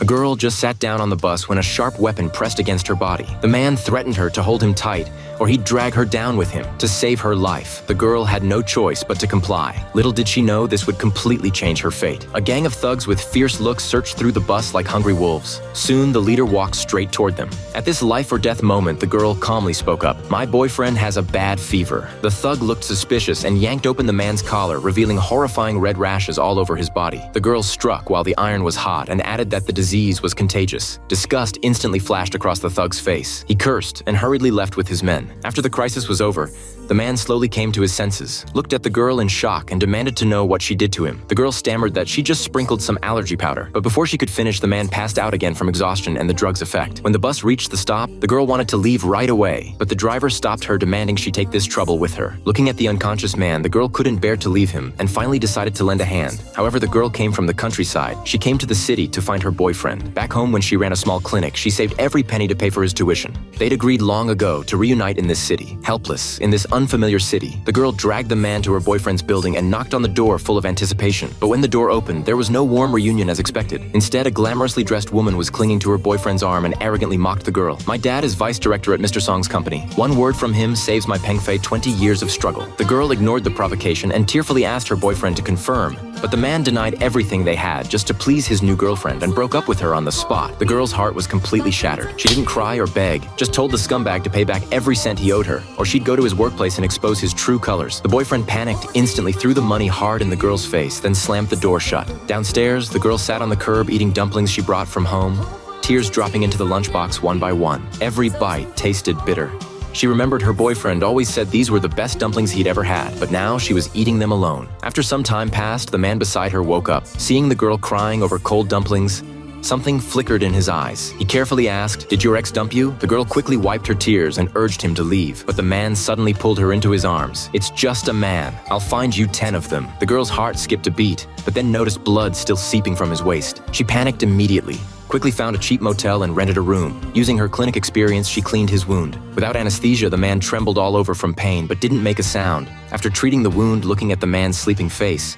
A girl just sat down on the bus when a sharp weapon pressed against her body. The man threatened her to hold him tight, or he'd drag her down with him to save her life. The girl had no choice but to comply. Little did she know this would completely change her fate. A gang of thugs with fierce looks searched through the bus like hungry wolves. Soon, the leader walked straight toward them. At this life-or-death moment, the girl calmly spoke up. "My boyfriend has a bad fever." The thug looked suspicious and yanked open the man's collar, revealing horrifying red rashes all over his body. The girl struck while the iron was hot and added that the disease was contagious. Disgust instantly flashed across the thug's face. He cursed and hurriedly left with his men. After the crisis was over, the man slowly came to his senses, looked at the girl in shock, and demanded to know what she did to him. The girl stammered that she just sprinkled some allergy powder, but before she could finish, the man passed out again from exhaustion and the drug's effect. When the bus reached the stop, the girl wanted to leave right away, but the driver stopped her, demanding she take this trouble with her. Looking at the unconscious man, the girl couldn't bear to leave him and finally decided to lend a hand. However, the girl came from the countryside. She came to the city to find her boyfriend. Back home, when she ran a small clinic, she saved every penny to pay for his tuition. They'd agreed long ago to reunite in this city. Helpless, in this unfamiliar city, the girl dragged the man to her boyfriend's building and knocked on the door full of anticipation. But when the door opened, there was no warm reunion as expected. Instead, a glamorously dressed woman was clinging to her boyfriend's arm and arrogantly mocked the girl. "My dad is vice director at Mr. Song's company. One word from him saves my Peng Fei 20 years of struggle." The girl ignored the provocation and tearfully asked her boyfriend to confirm, but the man denied everything they had just to please his new girlfriend and broke up with her on the spot. The girl's heart was completely shattered. She didn't cry or beg, just told the scumbag to pay back every cent he owed her, or she'd go to his workplace and expose his true colors. The boyfriend panicked, instantly threw the money hard in the girl's face, then slammed the door shut. Downstairs, the girl sat on the curb eating dumplings she brought from home, tears dropping into the lunchbox one by one. Every bite tasted bitter. She remembered her boyfriend always said these were the best dumplings he'd ever had, but now she was eating them alone. After some time passed, the man beside her woke up. Seeing the girl crying over cold dumplings, something flickered in his eyes. He carefully asked, "Did your ex dump you?" The girl quickly wiped her tears and urged him to leave, but the man suddenly pulled her into his arms. "It's just a man. I'll find you 10 of them." The girl's heart skipped a beat, but then noticed blood still seeping from his waist. She panicked immediately, quickly found a cheap motel and rented a room. Using her clinic experience, she cleaned his wound. Without anesthesia, the man trembled all over from pain, but didn't make a sound. After treating the wound, looking at the man's sleeping face,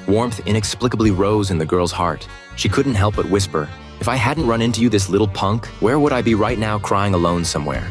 warmth inexplicably rose in the girl's heart. She couldn't help but whisper, "If I hadn't run into you, this little punk, where would I be right now crying alone somewhere?"